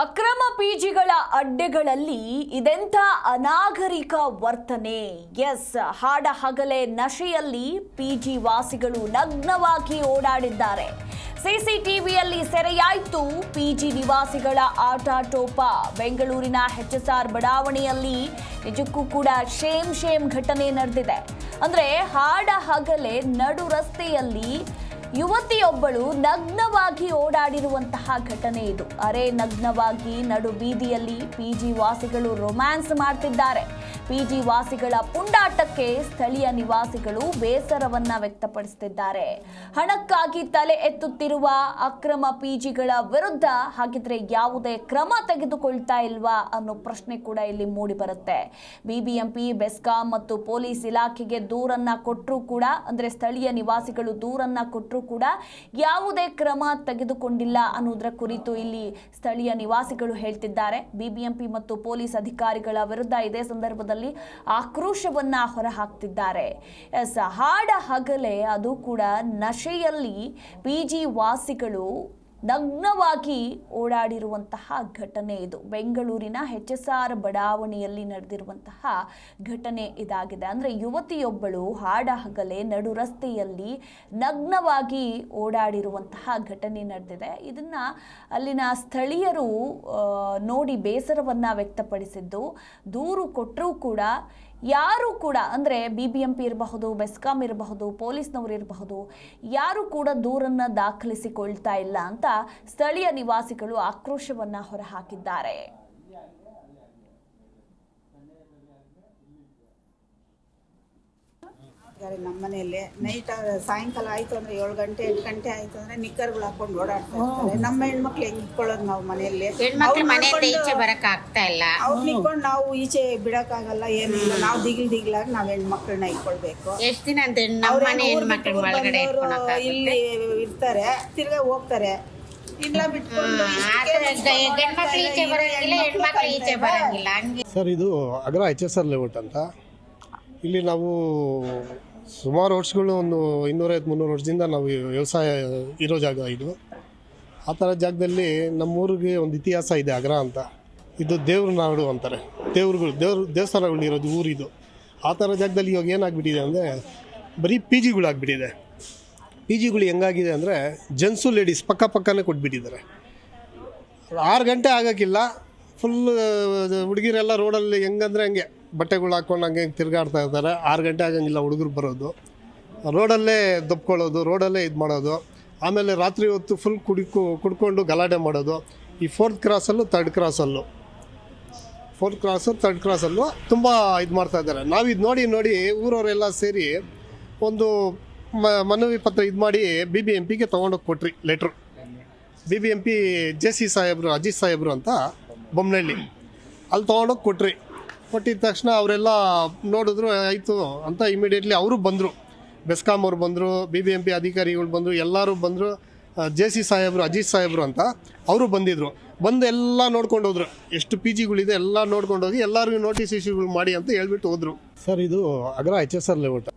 ಅಕ್ರಮ ಪಿಜಿಗಳ ಅಡ್ಡೆಗಳಲ್ಲಿ ಇದೆಂಥ ಅನಾಗರಿಕ ವರ್ತನೆ. ಎಸ್, ಹಾಡ ಹಗಲೇ ನಶೆಯಲ್ಲಿ ಪಿಜಿ ವಾಸಿಗಳು ನಗ್ನವಾಗಿ ಓಡಾಡಿದ್ದಾರೆ. ಸಿಸಿಟಿವಿಯಲ್ಲಿ ಸೆರೆಯಾಯಿತು ಪಿಜಿ ನಿವಾಸಿಗಳ ಆಟಾಟೋಪ. ಬೆಂಗಳೂರಿನ HSR ಬಡಾವಣೆಯಲ್ಲಿ ನಿಜಕ್ಕೂ ಕೂಡ ಶೇಮ್ ಘಟನೆ ನಡೆದಿದೆ. ಅಂದ್ರೆ ಹಾಡ ಹಗಲೇ ನಡು ರಸ್ತೆಯಲ್ಲಿ ಯುವತಿಯೊಬ್ಬಳು ನಗ್ನವಾಗಿ ಓಡಾಡಿರುವಂತಹ ಘಟನೆ ಇದು. ಅರೆ ನಗ್ನವಾಗಿ ನಡು ಬೀದಿಯಲ್ಲಿ ಪಿಜಿ ವಾಸಿಗಳು ರೊಮ್ಯಾನ್ಸ್ ಮಾಡ್ತಿದ್ದಾರೆ. ಪಿಜಿ ವಾಸಿಗಳ ಪುಂಡಾಟಕ್ಕೆ ಸ್ಥಳೀಯ ನಿವಾಸಿಗಳು ಬೇಸರವನ್ನ ವ್ಯಕ್ತಪಡಿಸುತ್ತಿದ್ದಾರೆ. ಹಣಕ್ಕಾಗಿ ತಲೆ ಎತ್ತುತ್ತಿರುವ ಅಕ್ರಮ ಪಿಜಿಗಳ ವಿರುದ್ಧ ಹಾಗಿದ್ರೆ ಯಾವುದೇ ಕ್ರಮ ತೆಗೆದುಕೊಳ್ತಾ ಇಲ್ವಾ ಅನ್ನೋ ಪ್ರಶ್ನೆ ಕೂಡ ಇಲ್ಲಿ ಮೂಡಿ ಬರುತ್ತೆ. ಬಿಬಿಎಂಪಿ, ಬೆಸ್ಕಾಂ ಮತ್ತು ಪೊಲೀಸ್ ಇಲಾಖೆಗೆ ದೂರನ್ನ ಕೊಟ್ಟರೂ ಕೂಡ, ಅಂದ್ರೆ ಸ್ಥಳೀಯ ನಿವಾಸಿಗಳು ದೂರನ್ನ ಕೊಟ್ಟರೂ ಕೂಡ ಯಾವುದೇ ಕ್ರಮ ತೆಗೆದುಕೊಂಡಿಲ್ಲ ಅನ್ನೋದರ ಕುರಿತು ಇಲ್ಲಿ ಸ್ಥಳೀಯ ನಿವಾಸಿಗಳು ಹೇಳ್ತಿದ್ದಾರೆ. ಬಿಬಿಎಂಪಿ ಮತ್ತು ಪೊಲೀಸ್ ಅಧಿಕಾರಿಗಳ ವಿರುದ್ಧ ಇದೇ ಸಂದರ್ಭದಲ್ಲಿ ಆಕ್ರೋಶವನ್ನ ಹೊರಹಾಕ್ತಿದ್ದಾರೆ. ಹಾಡ ಹಗಲೇ ಅದು ಕೂಡ ನಶೆಯಲ್ಲಿ ಪಿಜಿ ವಾಸಿಗಳು ನಗ್ನವಾಗಿ ಓಡಾಡಿರುವಂತಹ ಘಟನೆ ಇದು. ಬೆಂಗಳೂರಿನ HSR ಬಡಾವಣೆಯಲ್ಲಿ ನಡೆದಿರುವಂತಹ ಘಟನೆ ಇದಾಗಿದೆ. ಅಂದರೆ ಯುವತಿಯೊಬ್ಬಳು ಹಾಡ ಹಗಲೇ ನಡು ರಸ್ತೆಯಲ್ಲಿ ನಗ್ನವಾಗಿ ಓಡಾಡಿರುವಂತಹ ಘಟನೆ ನಡೆದಿದೆ. ಇದನ್ನ ಅಲ್ಲಿನ ಸ್ಥಳೀಯರು ನೋಡಿ ಬೇಸರವನ್ನ ವ್ಯಕ್ತಪಡಿಸಿದ್ದು, ದೂರು ಕೊಟ್ಟರೂ ಕೂಡ ಯಾರು ಕೂಡ, ಅಂದರೆ ಬಿಬಿಎಂಪಿ ಇರಬಹುದು, ಬೆಸ್ಕಾಂ ಇರಬಹುದು, ಪೊಲೀಸ್ನವರು ಇರಬಹುದು, ಯಾರು ಕೂಡ ದೂರನ್ನ ದಾಖಲಿಸಿಕೊಳ್ತಾ ಇಲ್ಲ ಅಂತ ಸ್ಥಳೀಯ ನಿವಾಸಿಗಳು ಆಕ್ರೋಶವನ್ನ ಹೊರಹಾಕಿದ್ದಾರೆ. ನಮ್ಮ ಮನೆಯಲ್ಲಿ ನೈಟ್ ಸಾಯಂಕಾಲ ಆಯ್ತು ಅಂದ್ರೆ 7 ಗಂಟೆ 8 ಗಂಟೆ ಆಯ್ತು ಅಂದ್ರೆ ನಿಕ್ಕರ್ಗಳು ಹಾಕೊಂಡು ಓಡಾಡ್ತಾ ಇರ್ತಾರೆ. ನಮ್ಮ ಹೆಣ್ಮಕ್ಳು ಹೆಂಗ್ ಇಟ್ಕೊಳ್ಳೋದು ನಾವು ಮನೆಯಲ್ಲಿ? ಈಚೆ ಬರಕ್ ಆಗ್ತಾ ಇಲ್ಲ. ಅವ್ರು ನಿಕ್ಕೊಂಡು ನಾವು ಈಚೆ ಬಿಡಕ್ಕಾಗಲ್ಲ, ಏನಿಲ್ಲ. ನಾವು ದಿಗಿಲಾಗಿ ನಾವ್ ಹೆಣ್ಮಕ್ಳನ್ನ ಇಟ್ಕೊಳ್ಬೇಕು. ಎಷ್ಟ್ ದಿನ ಅಂತ ಇಲ್ಲಿ ಇರ್ತಾರೆ, ತಿರ್ಗಾ ಹೋಗ್ತಾರೆ. ಇಲ್ಲ ಬಿಟ್ಕೊಂಡು ಈಚೆ ಬರಂಗಿಲ್ಲ, ಹೆಣ್ಮಕ್ಳು ಈಚೆ ಬರಂಗಿಲ್ಲ. ಸರ್, ಇದು ಅಗ್ರ HSR ಲೇಔಟ್ ಅಂತ. ಇಲ್ಲಿ ನಾವು ಸುಮಾರು ವರ್ಷಗಳು, ಒಂದು 250-300 ವರ್ಷದಿಂದ ನಾವು ವ್ಯವಸಾಯ ಇರೋ ಜಾಗ ಇದು. ಆ ಥರ ಜಾಗದಲ್ಲಿ ನಮ್ಮೂರಿಗೆ ಒಂದು ಇತಿಹಾಸ ಇದೆ. ಅಗ್ರ ಅಂತ, ಇದು ದೇವ್ರ ನಾಡು ಅಂತಾರೆ. ದೇವಸ್ಥಾನಗಳು ಇರೋದು ಊರಿದು. ಆ ಥರ ಜಾಗದಲ್ಲಿ ಇವಾಗ ಏನಾಗ್ಬಿಟ್ಟಿದೆ ಅಂದರೆ ಬರೀ ಪಿ ಜಿಗಳಾಗ್ಬಿಟ್ಟಿದೆ. ಪಿ ಜಿಗಳು ಹೆಂಗಾಗಿದೆ ಅಂದರೆ ಜೆಂಟ್ಸು ಲೇಡೀಸ್ ಪಕ್ಕನೇ ಕೊಟ್ಬಿಟ್ಟಿದ್ದಾರೆ. 6 ಗಂಟೆ ಆಗೋಕ್ಕಿಲ್ಲ, ಫುಲ್ ಹುಡುಗಿರೆಲ್ಲ ರೋಡಲ್ಲಿ ಹೆಂಗಂದರೆ ಹಂಗೆ ಬಟ್ಟೆಗಳು ಹಾಕ್ಕೊಂಡು ಹಂಗೆ ತಿರುಗಾಡ್ತಾ ಇರ್ತಾರೆ. 6 ಗಂಟೆ ಆಗಂಗಿಲ್ಲ ಹುಡುಗರು ಬರೋದು, ರೋಡಲ್ಲೇ ದಬ್ಕೊಳ್ಳೋದು, ರೋಡಲ್ಲೇ ಇದು ಮಾಡೋದು. ಆಮೇಲೆ ರಾತ್ರಿ ಹೊತ್ತು ಫುಲ್ ಕುಡ್ಕೊಂಡು ಗಲಾಟೆ ಮಾಡೋದು. ಈ 4th ಕ್ರಾಸಲ್ಲೂ 3rd ಕ್ರಾಸಲ್ಲೂ ತುಂಬ ಇದು ಮಾಡ್ತಾ ಇದ್ದಾರೆ. ನಾವು ಇದು ನೋಡಿ ಊರವರೆಲ್ಲ ಸೇರಿ ಒಂದು ಮನವಿ ಪತ್ರ ಇದು ಮಾಡಿ BBMPಗೆ ತೊಗೊಂಡೋಗಿ ಕೊಟ್ರಿ ಲೆಟ್ರು. BBMP JC ಸಾಹೇಬರು, ಅಜಿತ್ ಸಾಹೇಬರು ಅಂತ ಬೊಮ್ಮನಹಳ್ಳಿ, ಅಲ್ಲಿ ತೊಗೊಂಡೋಗಿ ಕೊಟ್ಟಿದ್ದ ತಕ್ಷಣ ಅವರೆಲ್ಲ ನೋಡಿದ್ರು, ಆಯಿತು ಅಂತ ಇಮಿಡಿಯೇಟ್ಲಿ ಅವರು ಬಂದರು. ಬೆಸ್ಕಾಂ ಅವ್ರು ಬಂದರು, BBMP ಅಧಿಕಾರಿಗಳು ಬಂದರು, ಎಲ್ಲರೂ ಬಂದರು. JC ಸಾಹೇಬರು, ಅಜಿತ್ ಸಾಹೇಬರು ಅಂತ ಅವರು ಬಂದಿದ್ದರು. ಬಂದು ಎಲ್ಲ ನೋಡ್ಕೊಂಡು ಹೋದ್ರು, ಎಷ್ಟು ಪಿ ಜಿಗಳಿದೆ ಎಲ್ಲ ನೋಡ್ಕೊಂಡು ಹೋಗಿ ಎಲ್ಲರಿಗೂ ನೋಟಿಸ್ ಇಶ್ಯೂಗಳು ಮಾಡಿ ಅಂತ ಹೇಳ್ಬಿಟ್ಟು ಹೋದರು. ಸರ್, ಇದು ಅಗ್ರ HSR ಲೇಔಟ್.